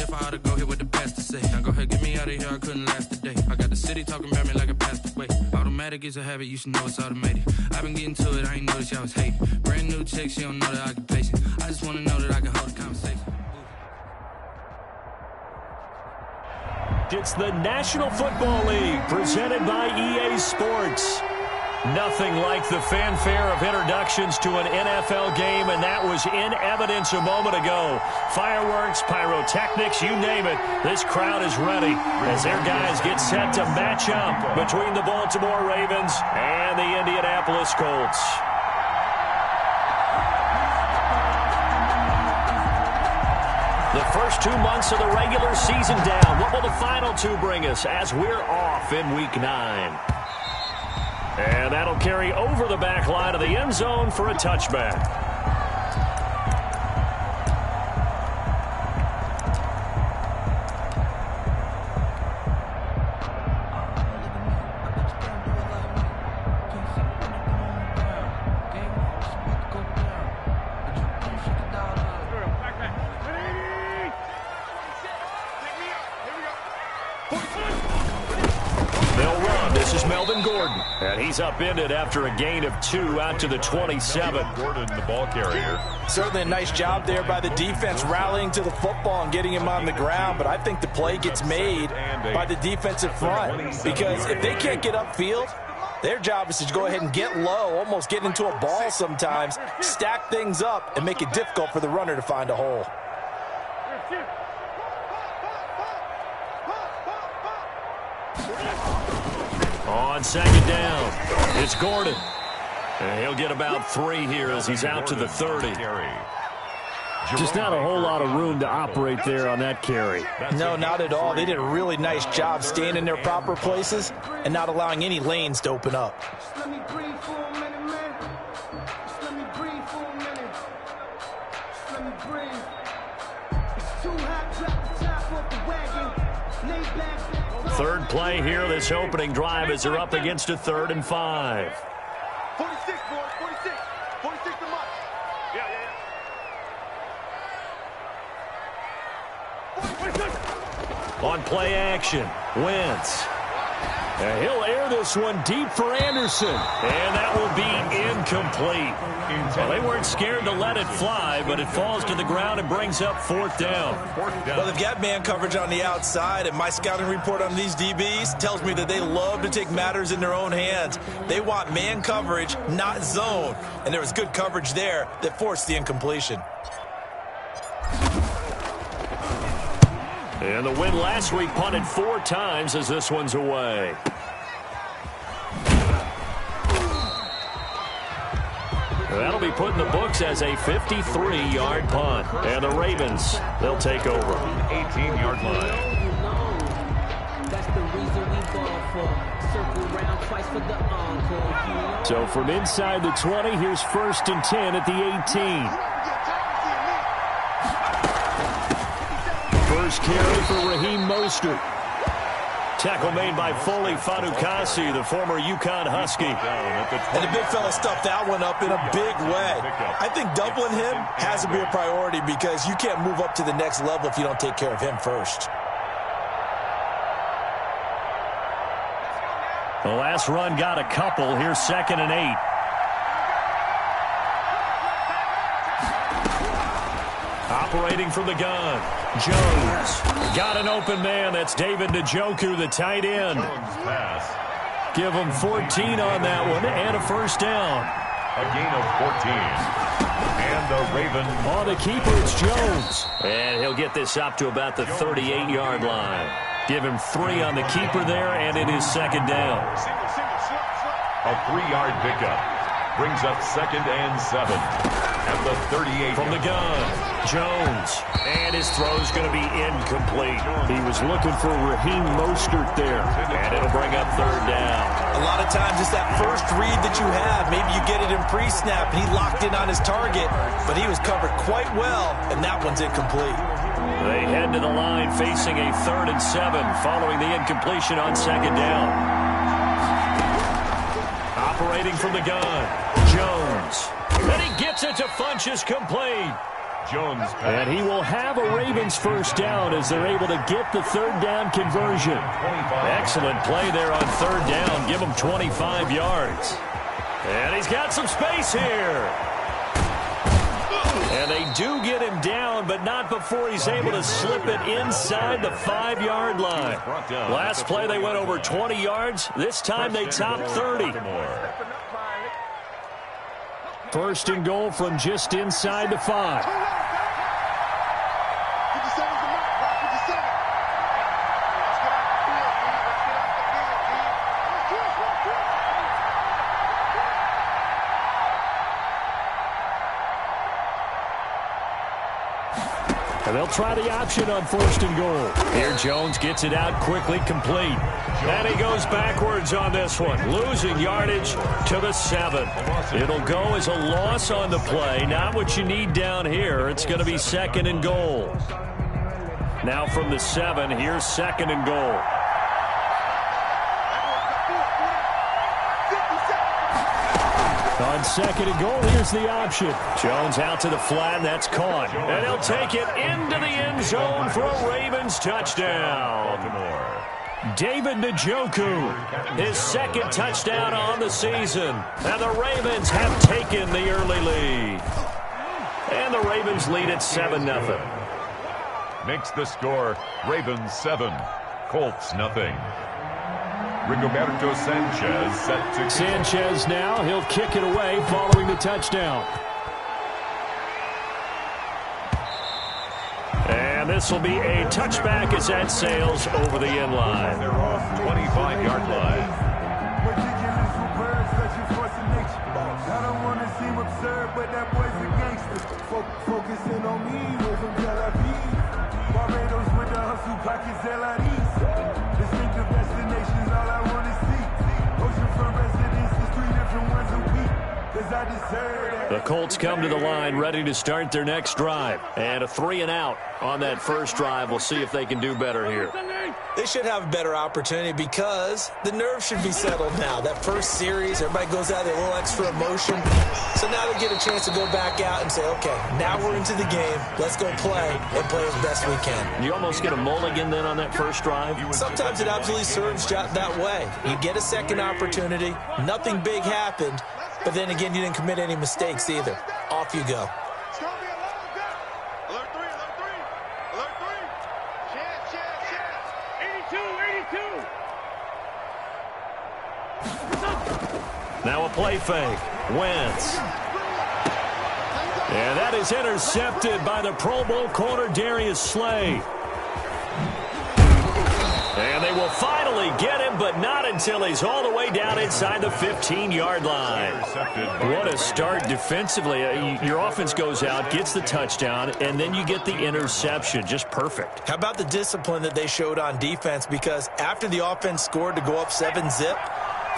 if I ought to go here with the pastor say. Now go ahead, get me out of here, I couldn't last today. I got the city talking about me like a passed away. Automatic is a habit, you should know it's automated. I've been getting to it, I ain't noticed y'all was hating. Brand new chick, she don't know the occupation. I just wanna know that I can hold a conversation. It's the National Football League presented by EA Sports. Nothing like the fanfare of introductions to an NFL game, and that was in evidence a moment ago. Fireworks, pyrotechnics, you name it. This crowd is ready as their guys get set to match up between the Baltimore Ravens and the Indianapolis Colts. The first 2 months of the regular season down. What will the final two bring us as we're off in Week 9? And that'll carry over the back line of the end zone for a touchback. And he's upended after a gain of 2 out to the 27. Gordon, the ball carrier. Certainly a nice job there by the defense rallying to the football and getting him on the ground, but I think the play gets made by the defensive front because if they can't get upfield, their job is to go ahead and get low, almost get into a ball sometimes, stack things up, and make it difficult for the runner to find a hole. On second down, it's Gordon. And he'll get about 3 here as he's out to the 30. Just not a whole lot of room to operate there on that carry. No, not at all. They did a really nice job staying in their proper places and not allowing any lanes to open up. Let me breathe for a minute, man. Let me breathe for a minute. Let me breathe. It's too hot, drop the top off the wagon. Lay back. Third play here, this opening drive as they're up against a 3rd and 5. 46, boys, 46. 46 to much. Yeah. 46. On play action, Wentz. And he'll air this one deep for Anderson. And that will be incomplete. Well, they weren't scared to let it fly, but it falls to the ground and brings up 4th down. Well, they've got man coverage on the outside, and my scouting report on these DBs tells me that they love to take matters in their own hands. They want man coverage, not zone. And there was good coverage there that forced the incompletion. And the win last week punted 4 times as this one's away. That'll be put in the books as a 53-yard punt. And the Ravens, they'll take over. 18-yard line. So from inside the 20, here's 1st and 10 at the 18. First carry for Raheem Mostert. Tackle made by Foley Fadukasi, the former UConn Husky. And the big fella stuffed that one up in a big way. I think doubling him has to be a priority because you can't move up to the next level if you don't take care of him first. The last run got a couple. Here's 2nd and 8. Operating from the gun, Jones. Got an open man. That's David Njoku, the tight end. Give him 14 on that one and a 1st down. A gain of 14. And the Ravens. On the keeper, it's Jones. And he'll get this up to about the 38-yard line. Give him 3 on the keeper there, and it is 2nd down. A 3-yard pickup. Brings up 2nd and 7. At the 38. From the gun, Jones. And his throw's going to be incomplete. He was looking for Raheem Mostert there. And it'll bring up 3rd down. A lot of times it's that first read that you have. Maybe you get it in pre-snap, and he locked in on his target, but he was covered quite well, and that one's incomplete. They head to the line facing a 3rd and 7 following the incompletion on 2nd down. Operating from the gun, Jones. And he gets it to Funchess complete. Jones pass. And he will have a Ravens first down as they're able to get the third down conversion. Excellent play there on third down. Give him 25 yards. And he's got some space here. And they do get him down, but not before he's able to slip it inside the 5-yard line. Last play, they went over 20 yards. This time, they topped 30. First and goal from just inside the 5. And they'll try the option on first and goal. Here Jones gets it out quickly, complete. And he goes backwards on this one, losing yardage to the 7. It'll go as a loss on the play. Not what you need down here. It's going to be second and goal. Now from the 7, here's second and goal. On second and goal, here's the option. Jones out to the flat, and that's caught. And he'll take it into the end zone for a Ravens touchdown. David Njoku, his second touchdown on the season. And the Ravens have taken the early lead. And the Ravens lead at 7-0. Makes the score Ravens 7, Colts nothing. Rigoberto Sanchez set to... Sanchez now, he'll kick it away following the touchdown. And this will be a touchback as that sails over the end line. They're off 25-yard line. I don't want to seem absurd, but that boy's a gangster. Focusing on me, we're from Tel Aviv. Barbados with the hustle, pockets LIDs. Distinctive destinations, all I want to see. Oceanfront residences, 3 different ones a week. Cause I deserve that. The Colts come to the line ready to start their next drive. And a 3-and-out on that first drive. We'll see if they can do better here. They should have a better opportunity because the nerves should be settled now. That first series, everybody goes out with a little extra emotion. So now they get a chance to go back out and say, okay, now we're into the game. Let's go play and play as best we can. You almost get a mulligan then on that first drive? Sometimes it absolutely serves that way. You get a second opportunity. Nothing big happened. But then again, you didn't commit any mistakes either. Off you go. It's going to be a lot of that. Alert 3, alert 3. Alert 3. Chance. 82. Now a play fake. Wentz. And that is intercepted by the Pro Bowl corner Darius Slay. And they will finally get him, but not until he's all the way down inside the 15-yard line. What a start defensively. Your offense goes out, gets the touchdown, and then you get the interception. Just perfect. How about the discipline that they showed on defense? Because after the offense scored to go up 7-zip,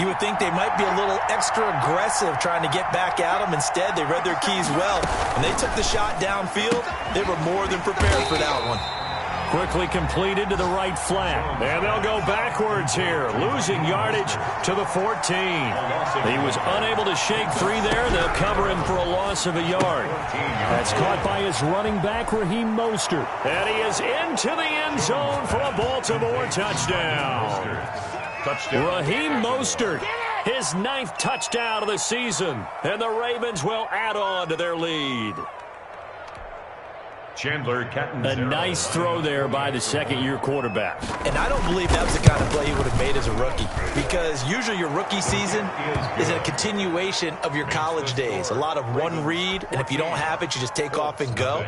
you would think they might be a little extra aggressive trying to get back at them. Instead, they read their keys well, and they took the shot downfield. They were more than prepared for that one. Quickly completed to the right flat. And they'll go backwards here, losing yardage to the 14. He was unable to shake free there. They'll cover him for a loss of a yard. That's caught by his running back, Raheem Mostert. And he is into the end zone for a Baltimore touchdown. Raheem Mostert, his 9th touchdown of the season. And the Ravens will add on to their lead. Chandler Catanzaro. A nice throw there by the second-year quarterback. And I don't believe that was the kind of play he would have made as a rookie, because usually your rookie season is a continuation of your college days. A lot of one read, and if you don't have it, you just take off and go.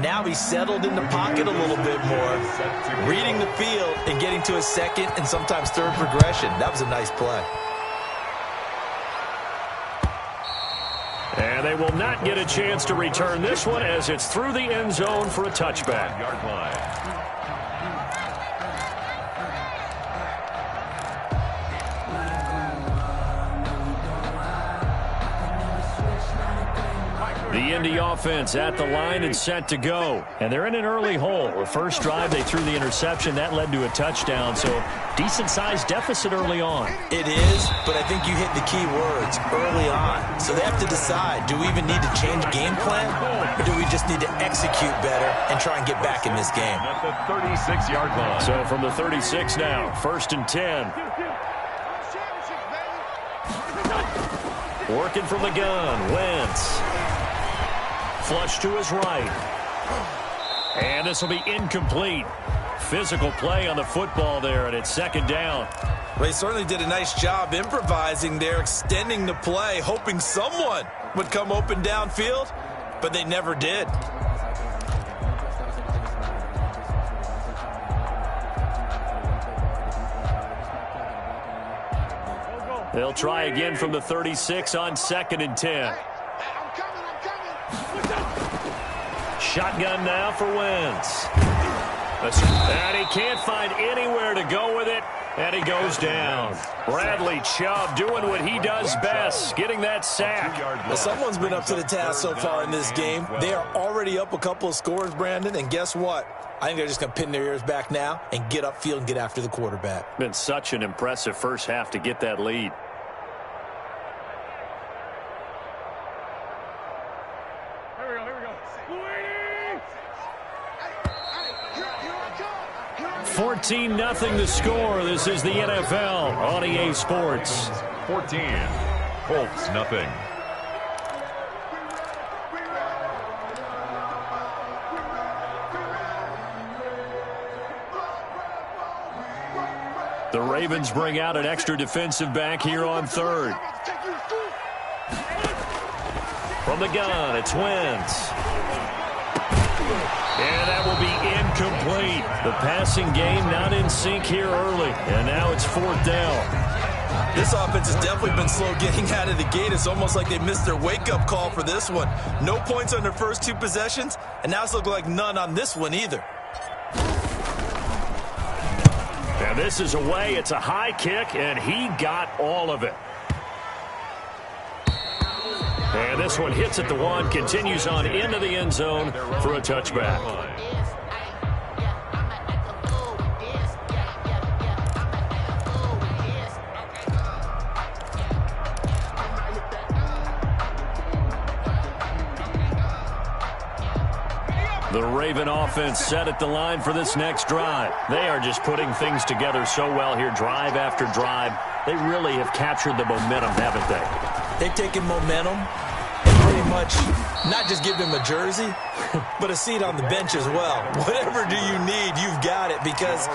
Now he's settled in the pocket a little bit more, reading the field and getting to his second and sometimes third progression. That was a nice play. And they will not get a chance to return this one as it's through the end zone for a touchback. The the offense at the line and set to go. And they're in an early hole. The first drive, they threw the interception. That led to a touchdown, so decent-sized deficit early on. It is, but I think you hit the key words, early on. So they have to decide, do we even need to change game plan, or do we just need to execute better and try and get back in this game? At the 36-yard line. So from the 36 now, 1st and 10. Working from the gun, Wentz. Flush to his right. And this will be incomplete. Physical play on the football there, and it's 2nd down. Well, they certainly did a nice job improvising there, extending the play, hoping someone would come open downfield, but they never did. They'll try again from the 36 on 2nd and 10. Shotgun now for Wentz. And he can't find anywhere to go with it, and he goes down. Bradley Chubb doing what he does best, getting that sack. Well, someone's been up to the task so far in this game. They are already up a couple of scores, Brandon, and guess what? I think they're just going to pin their ears back now and get upfield and get after the quarterback. Been such an impressive first half to get that lead. Here we go. 14-0 the score. This is the NFL on EA Sports. 14. Colts, nothing. The Ravens bring out an extra defensive back here on 3rd. From the gun, it's Wentz. And that will be incomplete. The passing game not in sync here early. And now it's 4th down. This offense has definitely been slow getting out of the gate. It's almost like they missed their wake-up call for this one. No points on their first 2 possessions, and now it's looking like none on this one either. And this is away. It's a high kick, and he got all of it. And this one hits at the 1, continues on into the end zone for a touchback. The Raven offense set at the line for this next drive. They are just putting things together so well here, drive after drive. They really have captured the momentum, haven't they? They've taken momentum and pretty much not just give them a jersey, but a seat on the bench as well. Whatever do you need, you've got it, because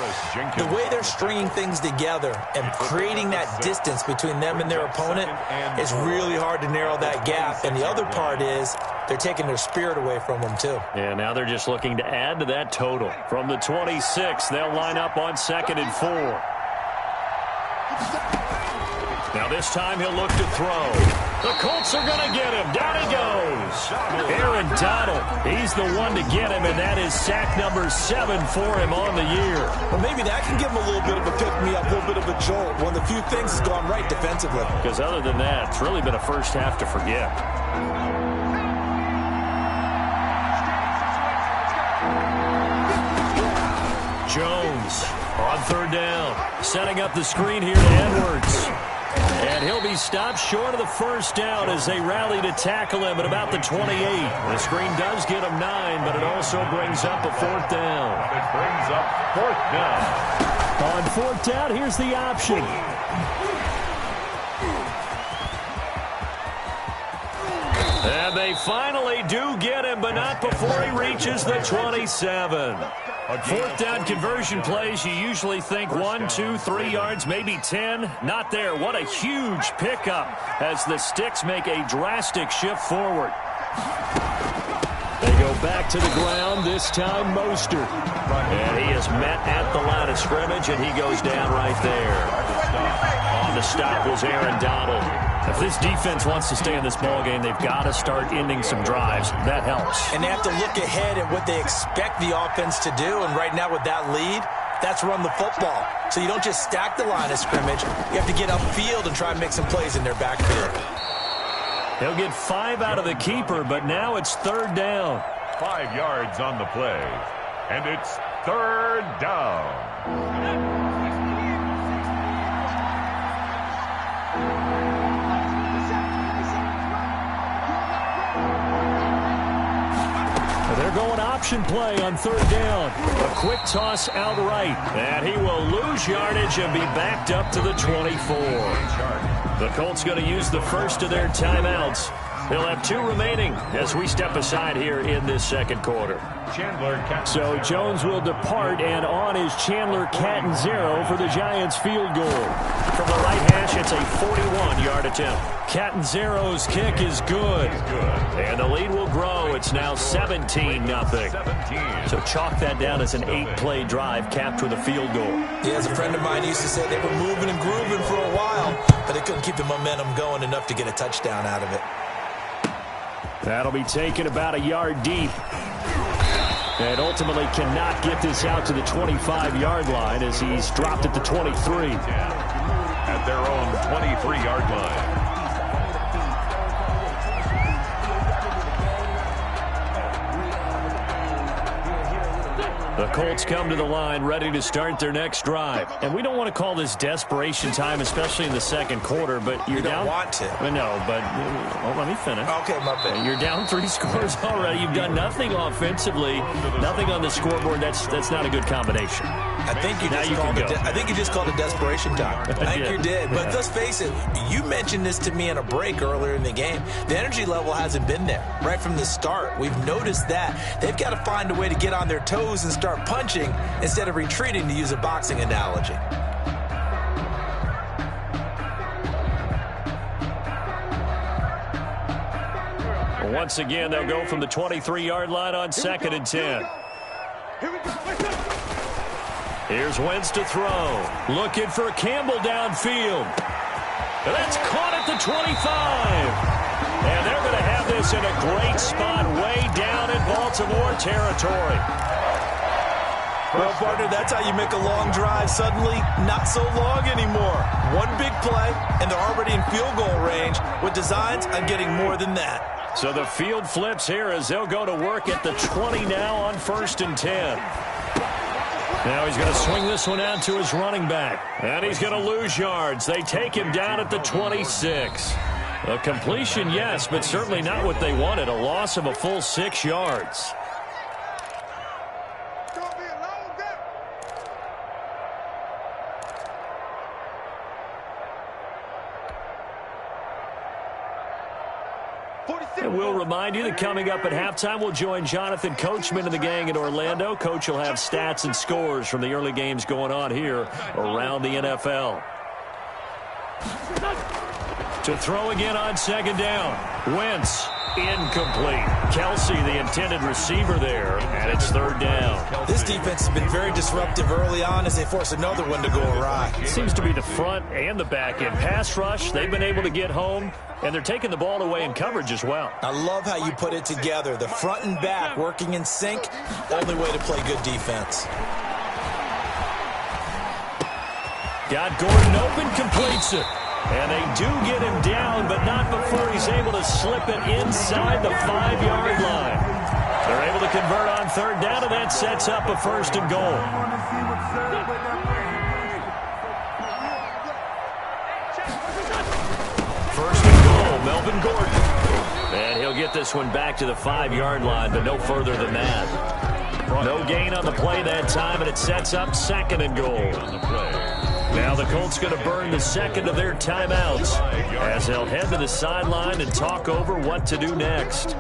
the way they're stringing things together and creating that distance between them and their opponent is really hard to narrow that gap. And the other part is they're taking their spirit away from them, too. Yeah, now they're just looking to add to that total. From the 26, they'll line up on 2nd and 4. Now this time he'll look to throw. The Colts are going to get him. Down he goes. Aaron Donald, he's the one to get him, and that is sack number 7 for him on the year. Well, maybe that can give him a little bit of a pick-me-up, a little bit of a jolt. One of the few things has gone right defensively. Because other than that, it's really been a first half to forget. Jones on 3rd down, setting up the screen here to Edwards. And he'll be stopped short of the first down as they rally to tackle him at about the 28. The screen does get him 9, but it also brings up a 4th down. It brings up 4th down. On 4th down, here's the option. And they finally do get him, but not before he reaches the 27. 4th down conversion plays, you usually think 1, 2, 3 yards, maybe 10. Not there. What a huge pickup as the Sticks make a drastic shift forward. They go back to the ground, this time Mostert. And he is met at the line of scrimmage, and he goes down right there. On the stop was Aaron Donald. If this defense wants to stay in this ballgame, they've got to start ending some drives. That helps. And they have to look ahead at what they expect the offense to do. And right now with that lead, that's run the football. So you don't just stack the line of scrimmage. You have to get upfield and try and make some plays in their backfield. He'll get 5 out of the keeper, but now it's third down. 5 yards on the play, and it's third down. They're going option play on third down. A quick toss out right, and he will lose yardage and be backed up to the 24. The Colts going to use the first of their timeouts. They'll have 2 remaining as we step aside here in this second quarter. So Jones will depart, and on is Chandler Catanzaro for the Giants field goal. From the right hash, it's a 41-yard attempt. Catanzaro's kick is good. And the lead will grow. It's now 17-0. So chalk that down as an 8-play drive capped with a field goal. Yeah, as a friend of mine used to say, they were moving and grooving for a while, but they couldn't keep the momentum going enough to get a touchdown out of it. That'll be taken about a yard deep. And ultimately cannot get this out to the 25-yard line as he's dropped at the 23. At their own 23-yard line. The Colts come to the line ready to start their next drive. And we don't want to call this desperation time, especially in the second quarter, but you're down. You don't want to. No, but let me finish. Okay, my bad. You're down 3 scores already. You've done nothing offensively, nothing on the scoreboard. That's not a good combination. I think you just called it desperation time. I think you did. But let's face it, you mentioned this to me in a break earlier in the game. The energy level hasn't been there right from the start. We've noticed that. They've got to find a way to get on their toes and start punching instead of retreating, to use a boxing analogy. Once again, they'll go from the 23-yard line on 2nd and 10. Here's Wentz to throw. Looking for Campbell downfield. And that's caught at the 25. And they're going to have this in a great spot way down in Baltimore territory. Well, partner, that's how you make a long drive suddenly not so long anymore. One big play, and they're already in field goal range with designs on getting more than that. So the field flips here as they'll go to work at the 20 now on 1st and 10. Now he's going to swing this one out to his running back. And he's going to lose yards. They take him down at the 26. A completion, yes, but certainly not what they wanted. A loss of a full 6 yards. And we'll remind you that coming up at halftime, we'll join Jonathan Coachman and the gang in Orlando. Coach will have stats and scores from the early games going on here around the NFL. To throw again on 2nd down. Wentz, incomplete. Kelsey, the intended receiver there, and it's 3rd down. This defense has been very disruptive early on as they force another one to go awry. It seems to be the front and the back end. Pass rush, they've been able to get home, and they're taking the ball away in coverage as well. I love how you put it together. The front and back working in sync, only way to play good defense. Got Gordon open, completes it. And they do get him down, but not before he's able to slip it inside the 5-yard line. They're able to convert on 3rd down, and that sets up a 1st and goal. First and goal, Melvin Gordon. And he'll get this one back to the 5-yard line, but no further than that. No gain on the play that time, and it sets up 2nd and goal. Now the Colts going to burn the 2nd of their timeouts as they'll head to the sideline and talk over what to do next.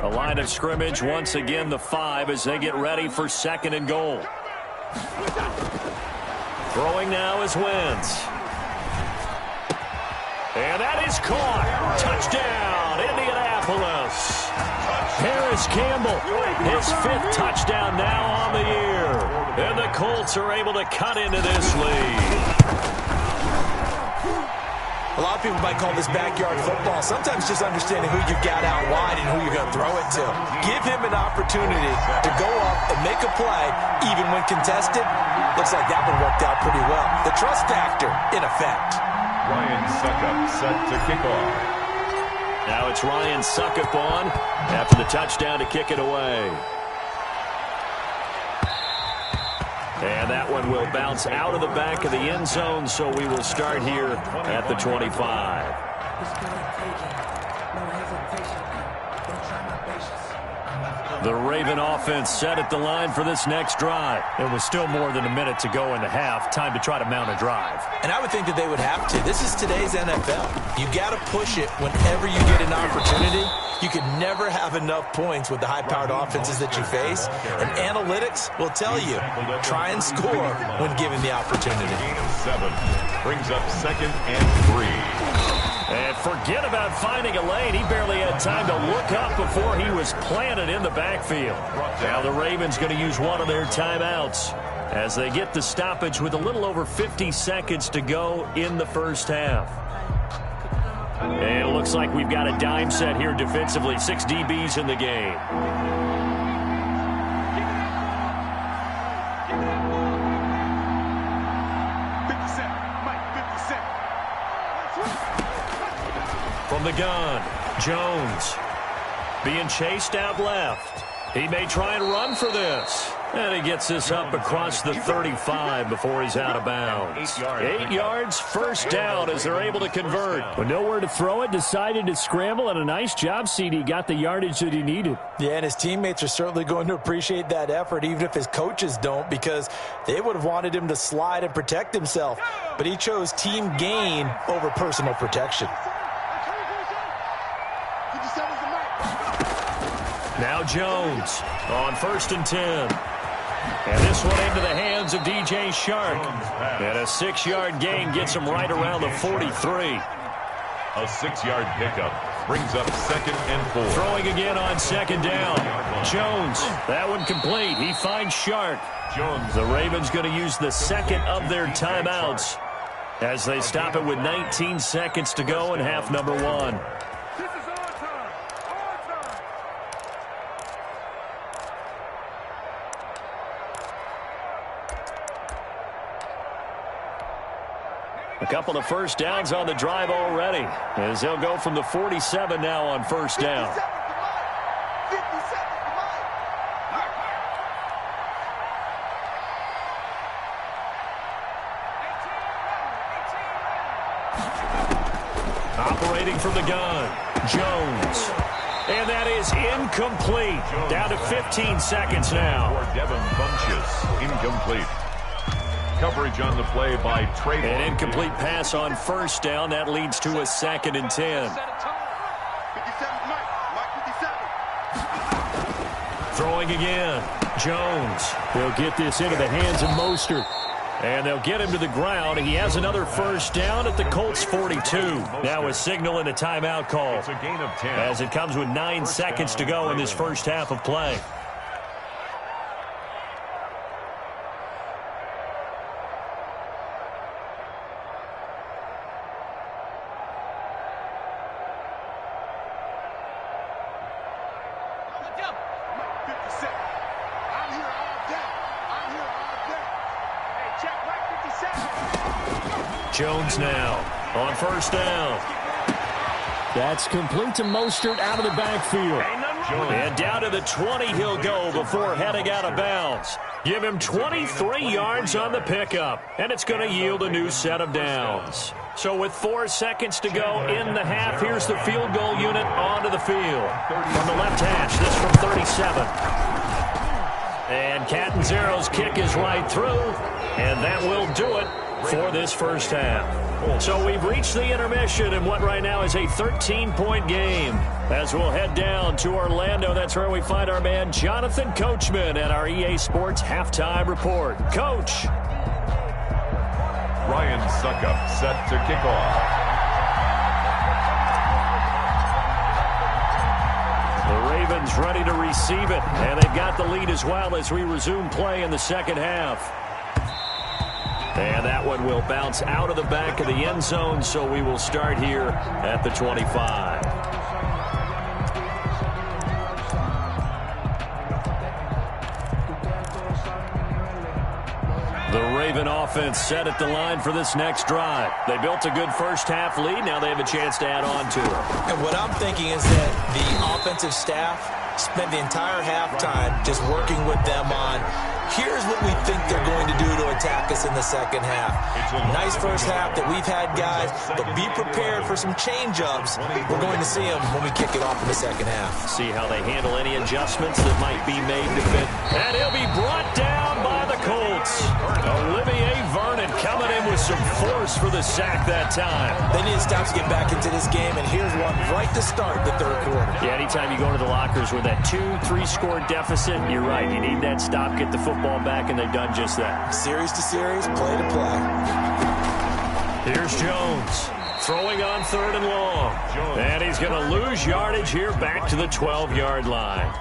A line of scrimmage, once again the 5 as they get ready for 2nd and goal. Throwing now is Wentz. And that is caught. Touchdown, Indianapolis. Harris Campbell, his 5th touchdown now on the year. And the Colts are able to cut into this lead. A lot lot of people might call this backyard football. Sometimes just understanding who you've got out wide and who you're going to throw it to. Give him an opportunity to go up and make a play, even when contested. Looks like that one worked out pretty well. The trust factor in effect. Ryan Suckup set to kick off. Now it's Ryan Suckup on after the touchdown to kick it away. And that one will bounce out of the back of the end zone, so we will start here at the 25. The Raven offense set at the line for this next drive. It was still more than a minute to go in the half. Time to try to mount a drive. And I would think that they would have to. This is today's NFL. You got to push it whenever you get an opportunity. You can never have enough points with the high-powered offenses that you face. And analytics will tell you, try and score when given the opportunity. Gain of 7 brings up 2nd and 3. And forget about finding a lane. He barely had time to look up before he was planted in the backfield. Now the Ravens going to use one of their timeouts as they get the stoppage with a little over 50 seconds to go in the first half. And it looks like we've got a dime set here defensively. 6 DBs in the game. From the gun, Jones being chased out left. He may try and run for this. And he gets this up across the 35 before he's out of bounds. 8 yards, first down as they're able to convert. With nowhere to throw it, decided to scramble, and a nice job, CD. Got the yardage that he needed. Yeah, and his teammates are certainly going to appreciate that effort, even if his coaches don't, because they would have wanted him to slide and protect himself. But he chose team gain over personal protection. Now Jones on 1st and 10. And this one into the hands of DJ Shark. And a 6-yard gain gets him right around the 43. A 6-yard pickup brings up 2nd and 4. Throwing again on 2nd down. Jones, that one complete. He finds Shark. Jones. The Ravens going to use the 2nd of their timeouts as they stop it with 19 seconds to go in half number 1. A couple of first downs on the drive already, as they'll go from the 47 now on first down. Operating from the gun, Jones. And that is incomplete. Down to 15 seconds now. For Devin Bunches, incomplete. Coverage on the play by Trey. An incomplete pass on first down. That leads to a 2nd and 10. Throwing again. Jones. They'll get this into the hands of Mostert. And they'll get him to the ground. He has another first down at the Colts 42. Now a signal and a timeout call. It's a gain of 10. As it comes with 9 seconds to go in this first half of play. Jones now on first down. That's complete to Mostert out of the backfield. And down to the 20 he'll go before heading out of bounds. Give him 23 yards on the pickup, and it's going to yield a new set of downs. So with 4 seconds to go in the half, here's the field goal unit onto the field. From the left hash, this from 37. And Catanzero's kick is right through, and that will do it for this first half. So we've reached the intermission in what right now is a 13-point game. As we'll head down to Orlando, that's where we find our man Jonathan Coachman at our EA Sports Halftime Report. Coach. Ryan Suckup set to kick off. The Ravens ready to receive it, and they've got the lead as well as we resume play in the second half. And that one will bounce out of the back of the end zone, so we will start here at the 25. The Raven offense set at the line for this next drive. They built a good first-half lead. Now they have a chance to add on to it. And what I'm thinking is that the offensive staff spent the entire halftime just working with them on, here's what we think they're going to do to attack us in the second half. Nice first half that we've had, guys, but be prepared for some change-ups. We're going to see them when we kick it off in the second half. See how they handle any adjustments that might be made to fit. And he'll be brought down by the Colts. Olivier Vernon coming in with some force for the sack that time. They need to stop to get back into this game, and here's one right to start the third quarter. Yeah, anytime you go to the lockers with that 2-3 score deficit, you're right. You need that stop, get the football back, and they've done just that. Series to series, play to play. Here's Jones throwing on 3rd and long. And he's going to lose yardage here back to the 12-yard line.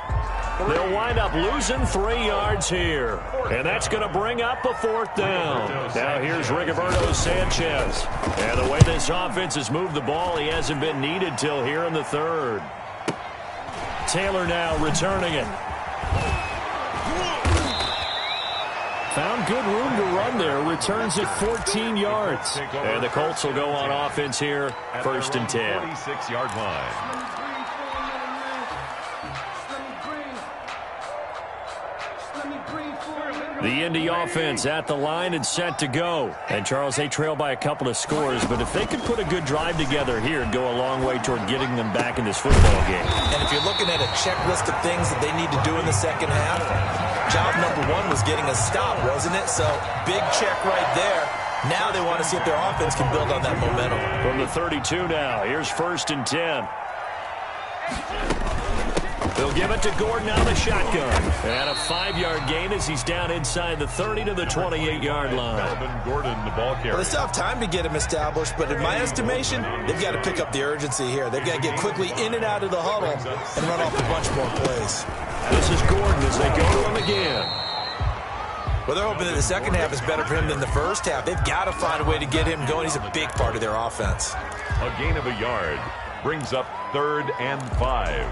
They'll wind up losing 3 yards here. And that's going to bring up a 4th down. Now here's Rigoberto Sanchez. And the way this offense has moved the ball, he hasn't been needed till here in the 3rd. Taylor now returning it. Found good room to run there. Returns it 14 yards. And the Colts will go on offense here, 1st and 10. 46-yard line. The Indy offense at the line and set to go. And, Charles, they trail by a couple of scores, but if they could put a good drive together here, it'd go a long way toward getting them back in this football game. And if you're looking at a checklist of things that they need to do in the second half, job number 1 was getting a stop, wasn't it? So, big check right there. Now they want to see if their offense can build on that momentum. From the 32 now, here's 1st and 10. They'll give it to Gordon out of the shotgun. And a 5-yard gain as he's down inside the 30 to the 28-yard line. Melvin Gordon, the ball carrier. Well, they still have time to get him established, but in my estimation, they've got to pick up the urgency here. They've got to get quickly in and out of the huddle and run off a bunch more plays. This is Gordon as they go to him again. Well, they're hoping that the second half is better for him than the first half. They've got to find a way to get him going. He's a big part of their offense. A gain of a yard brings up 3rd and 5.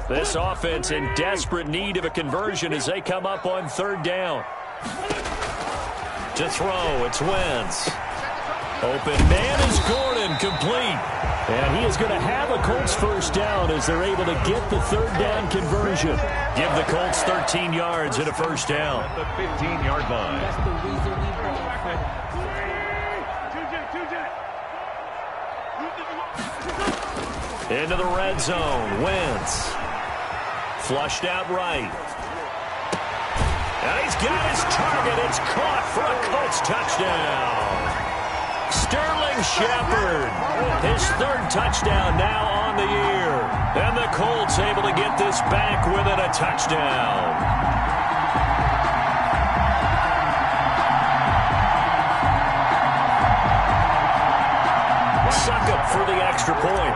This offense in desperate need of a conversion as they come up on 3rd down. To throw, it's Wentz. Open man is Gordon, complete. And he is going to have a Colts 1st down as they're able to get the 3rd down conversion. Give the Colts 13 yards and a 1st down. At the 15-yard line. Into the red zone, Wentz. Flushed out right. And he's got his target. It's caught for a Colts touchdown. Sterling Shepard, his 3rd touchdown now on the year. And the Colts able to get this back within a touchdown. Succop for the extra point.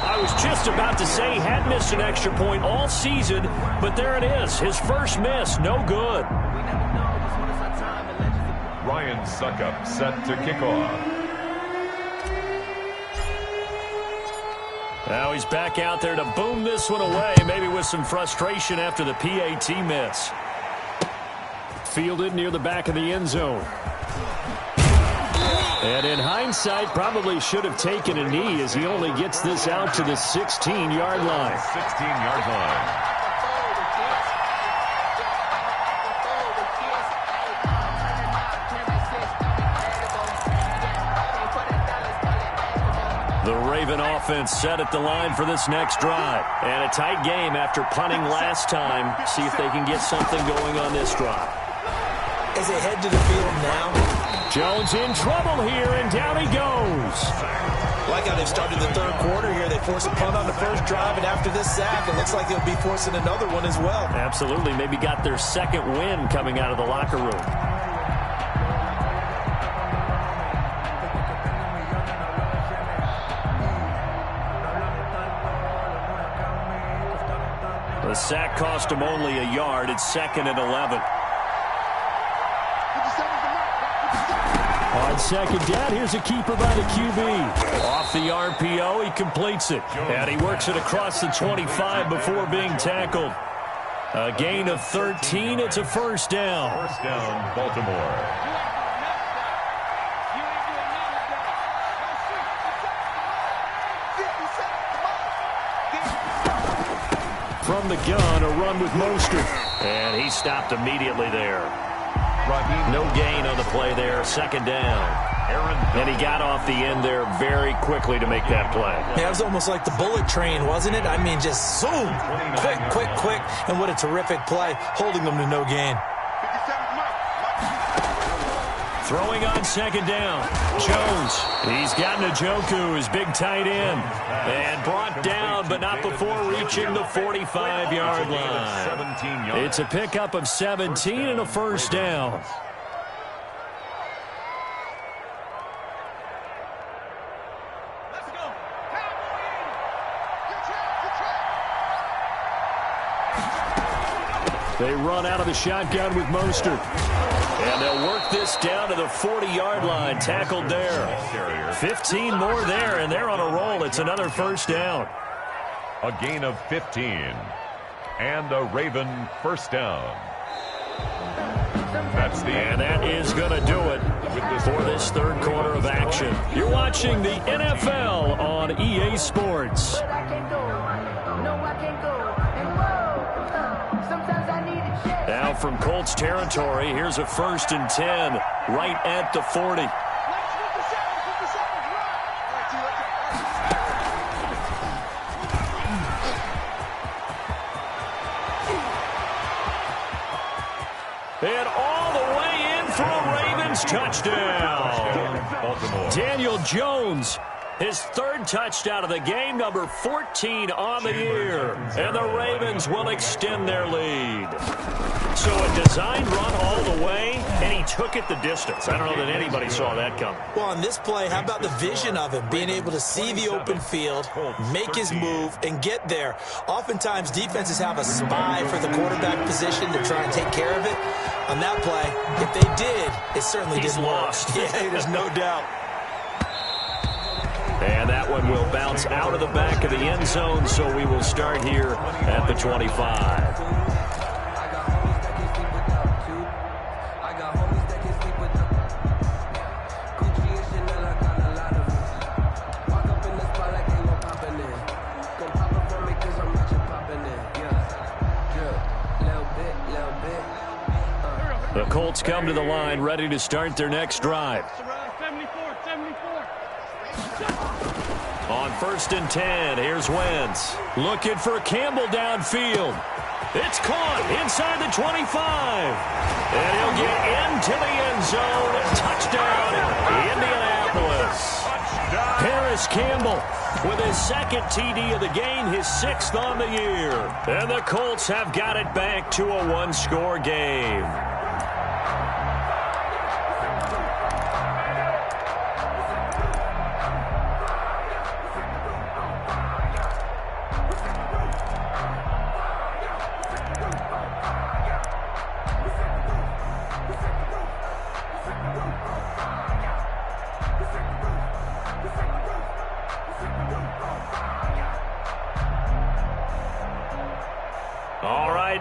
I was just about to say he had missed an extra point all season, but there it is. His first miss, no good. Ryan Succop set to kick off. Now he's back out there to boom this one away, maybe with some frustration after the PAT miss. Fielded near the back of the end zone. And in hindsight, probably should have taken a knee as he only gets this out to the 16-yard line. 16-yard line. The Raven offense set at the line for this next drive. And a tight game after punting last time. See if they can get something going on this drive. As they head to the field now, Jones in trouble here, and down he goes. Like how they've started the third quarter here. They force a punt on the first drive, and after this sack, it looks like they'll be forcing another one as well. Absolutely. Maybe got their 2nd win coming out of the locker room. The sack cost him only a yard. It's 2nd and 11. On 2nd down, here's a keeper by the QB. Off the RPO, he completes it. And he works it across the 25 before being tackled. A gain of 13. It's a first down. First down, Baltimore. From the gun, a run with Mostert. And he stopped immediately there. No gain on the play there. 2nd down. And he got off the end there very quickly to make that play. Yeah, it was almost like the bullet train, wasn't it? I mean, just zoom. Quick, quick, quick. And what a terrific play, holding them to no gain. Throwing on 2nd down. Jones. He's got Njoku, his big tight end. And brought down, but not before reaching the 45-yard line. It's a pickup of 17 and a first down. They run out of the shotgun with Mostert. And they'll work this down to the 40-yard line. Tackled there. 15 more there, and they're on a roll. It's another first down. A gain of 15. And a Raven first down. And that is going to do it for this third quarter of action. You're watching the NFL on EA Sports. Now from Colts territory, here's a 1st and 10 right at the 40. And all the way in for a Ravens touchdown. Daniel Jones, his 3rd touchdown of the game, number 14 on the year. And the Ravens will extend their lead. So a design run all the way, and he took it the distance. I don't know that anybody saw that coming. Well, on this play, how about the vision of him, being able to see the open field, make his move, and get there. Oftentimes, defenses have a spy for the quarterback position to try and take care of it. On that play, if they did, it certainly didn't work. Yeah, there's no doubt. And that one will bounce out of the back of the end zone, so we will start here at the 25. The Colts come to the line, ready to start their next drive. On 1st and 10, here's Wentz. Looking for Campbell downfield. It's caught inside the 25. And he'll get into the end zone. Touchdown, Indianapolis. Paris Campbell with his 2nd TD of the game, his 6th on the year. And the Colts have got it back to a 1-score game.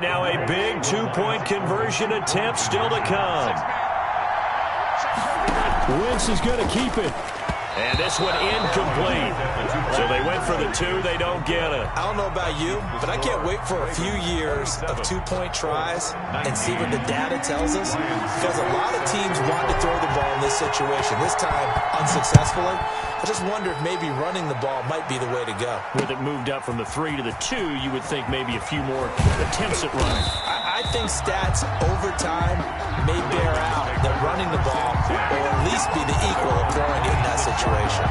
Now a big 2-point conversion attempt still to come. Wentz is going to keep it. And this one incomplete. So they went for the 2. They don't get it. I don't know about you, but I can't wait for a few years of 2-point tries and see what the data tells us. Because a lot of teams want to throw the ball in this situation. This time, unsuccessfully. I just wonder if maybe running the ball might be the way to go. With it moved up from the 3 to the 2, you would think maybe a few more attempts at running. I think stats over time may bear out that running the ball will at least be the equal of throwing it in that situation.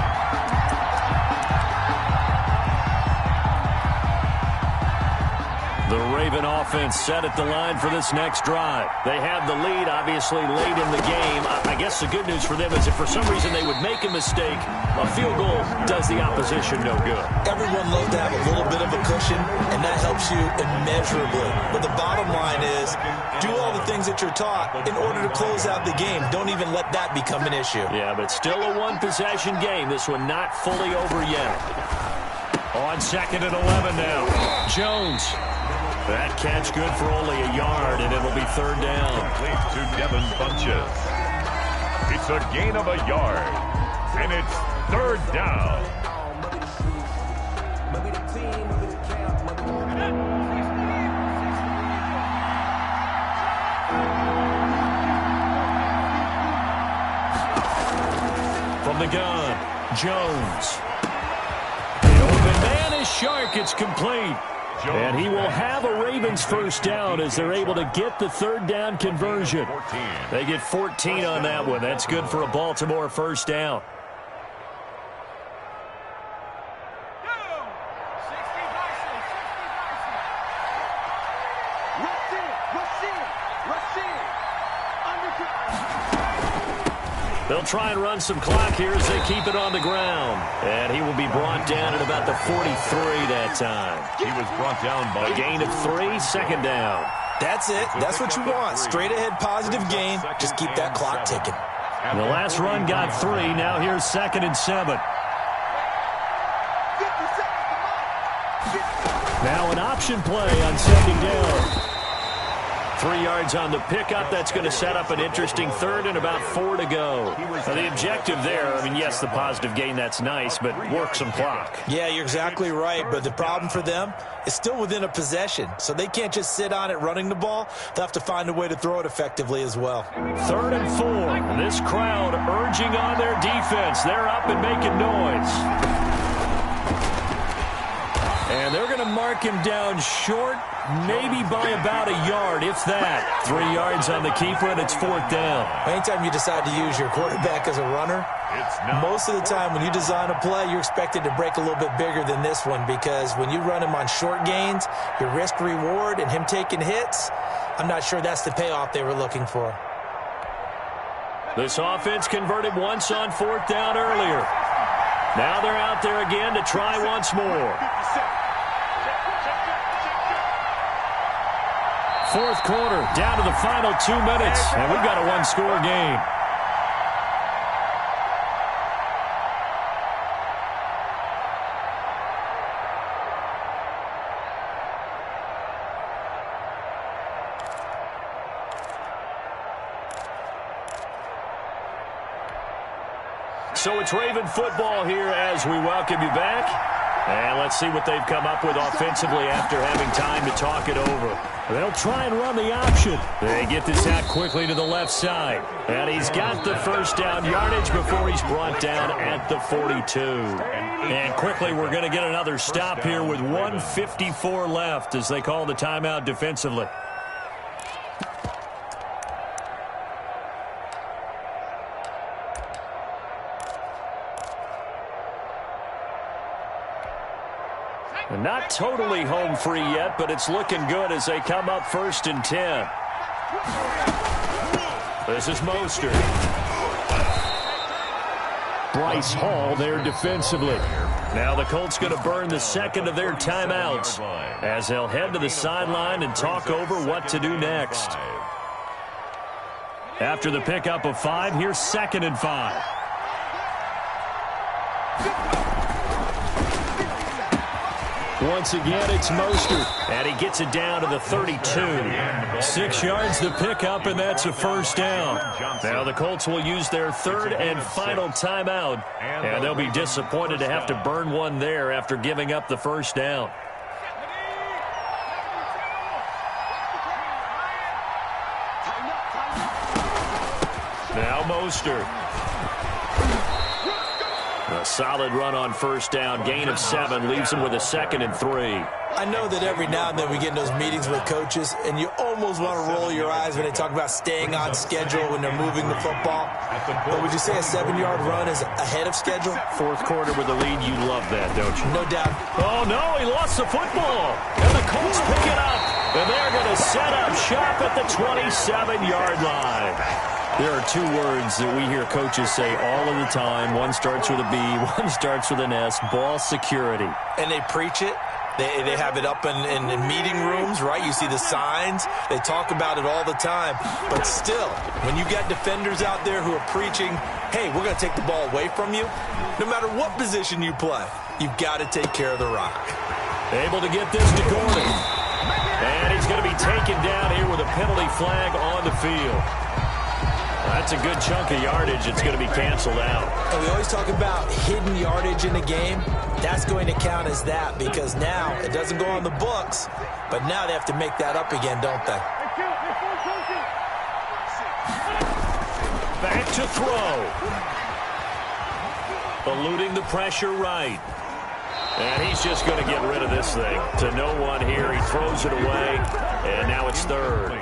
The Raven offense set at the line for this next drive. They have the lead, obviously, late in the game. I guess the good news for them is if for some reason they would make a mistake, a field goal does the opposition no good. Everyone loves to have a little bit of a cushion, and that helps you immeasurably. But the bottom line is, do all the things that you're taught in order to close out the game. Don't even let that become an issue. Yeah, but it's still a one-possession game. This one not fully over yet. On 2nd and 11 now. Jones. That catch good for only a yard, and it'll be 3rd down. Complete to Devin Bunches. It's a gain of a yard, and it's 3rd down. From the gun, Jones. The open man is Shark. It's complete. And he will have a Ravens 1st down as they're able to get the 3rd down conversion. They get 14 on that one. That's good for a Baltimore 1st down. They'll try and run some clock here as they keep it on the ground. And he will be brought down at about the 43 that time. He was brought down by a gain of 3, 2nd down. That's it. That's what you want. Straight ahead positive gain. Just keep that clock ticking. And the last run got 3. Now here's 2nd and 7. Now an option play on 2nd down. 3 yards on the pickup. That's going to set up an interesting 3rd and about 4 to go. Now the objective there, I mean, yes, the positive gain, that's nice, but work some clock. Yeah, you're exactly right, but the problem for them is still within a possession, so they can't just sit on it running the ball. They'll have to find a way to throw it effectively as well. 3rd and 4. This crowd urging on their defense. They're up and making noise. And they're going to mark him down short, maybe by about a yard, if that. 3 yards on the keeper, and it's 4th down. Anytime you decide to use your quarterback as a runner, most of the time when you design a play, you're expected to break a little bit bigger than this one, because when you run him on short gains, your risk-reward and him taking hits, I'm not sure that's the payoff they were looking for. This offense converted once on 4th down earlier. Now they're out there again to try once more. 4th quarter, down to the final 2 minutes, and we've got a one-score game. So it's Raven football here as we welcome you back. And let's see what they've come up with offensively after having time to talk it over. They'll try and run the option. They get this out quickly to the left side. And he's got the 1st down yardage before he's brought down at the 42. And quickly we're going to get another stop here with 1:54 left as they call the timeout defensively. And not totally home free yet, but it's looking good as they come up 1st and 10. This is Mostert. Bryce Hall there defensively. Now the Colts going to burn the 2nd of their timeouts as they'll head to the sideline and talk over what to do next. After the pickup of 5, here's 2nd and 5. Once again, it's Mostert, and he gets it down to the 32. 6 yards to pick up, and that's a 1st down. Now the Colts will use their 3rd and final timeout, and they'll be disappointed to have to burn one there after giving up the 1st down. Now Mostert. A solid run on 1st down, gain of 7, leaves him with a 2nd and 3. I know that every now and then we get in those meetings with coaches, and you almost want to roll your eyes when they talk about staying on schedule when they're moving the football. But would you say a 7-yard run is ahead of schedule? 4th quarter with a lead, you love that, don't you? No doubt. Oh, no, he lost the football. And the Colts pick it up. And they're going to set up shop at the 27-yard line. There are two words that we hear coaches say all of the time. One starts with a B, one starts with an S, ball security. And they preach it. They have it up in meeting rooms, right? You see the signs. They talk about it all the time. But still, when you got defenders out there who are preaching, hey, we're going to take the ball away from you, no matter what position you play, you've got to take care of the rock. Able to get this to Gordon. And he's going to be taken down here with a penalty flag on the field. That's a good chunk of yardage. It's going to be canceled out. And we always talk about hidden yardage in a game. That's going to count as that because now it doesn't go on the books, but now they have to make that up again, don't they? Back to throw. Eluding the pressure right. And he's just going to get rid of this thing. To no one here. He throws it away, and now it's third.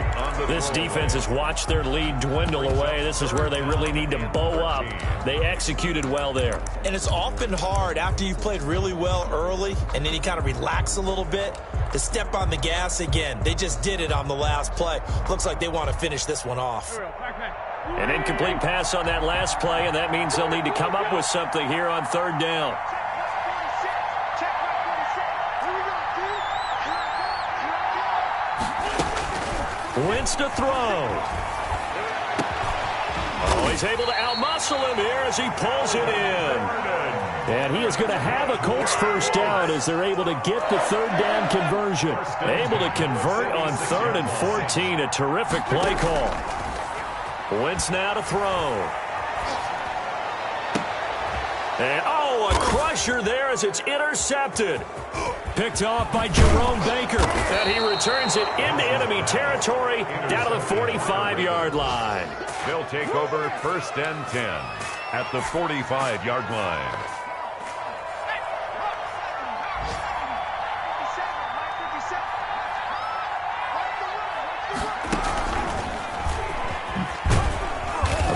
This defense has watched their lead dwindle away. This is where they really need to bow up. They executed well there. And it's often hard after you've played really well early, and then you kind of relax a little bit, to step on the gas again. They just did it on the last play. Looks like they want to finish this one off. An incomplete pass on that last play, and that means they'll need to come up with something here on third down. Wentz to throw. Oh, he's able to outmuscle him here as he pulls it in. And he is going to have a Colts first down as they're able to get the third down conversion. Able to convert on 3rd and 14. A terrific play call. Wentz now to throw. And, oh, a crusher there as it's intercepted. Picked off by Jerome Baker. And he returns it into enemy territory down to the 45-yard line. They'll take over 1st and 10 at the 45-yard line.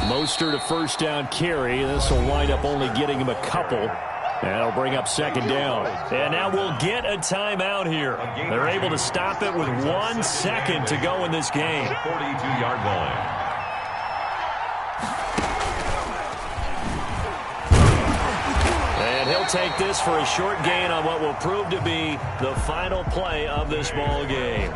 Mostert a first down carry. This will wind up only getting him a couple. That'll bring up 2nd down. And now we'll get a timeout here. They're able to stop it with 1 second to go in this game. 42-yard line. And he'll take this for a short gain on what will prove to be the final play of this ball game.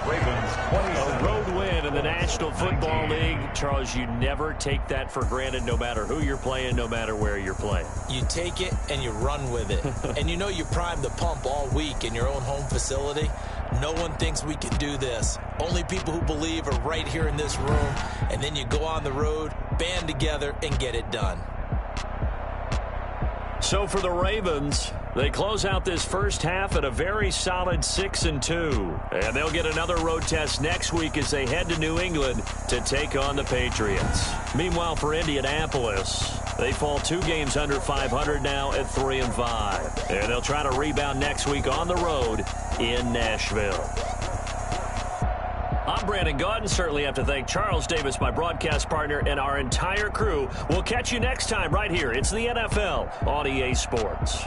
A road win in the National Football League. Charles, you never take that for granted no matter who you're playing, no matter where you're playing. You take it and you run with it. And you know you primed the pump all week in your own home facility. No one thinks we can do this. Only people who believe are right here in this room. And then you go on the road, band together, and get it done. So for the Ravens, they close out this first half at a very solid 6-2. And they'll get another road test next week as they head to New England to take on the Patriots. Meanwhile, for Indianapolis, they fall 2 games under 500 now at 3-5. And they'll try to rebound next week on the road in Nashville. I'm Brandon Gaudin. Certainly have to thank Charles Davis, my broadcast partner, and our entire crew. We'll catch you next time right here. It's the NFL on EA Sports.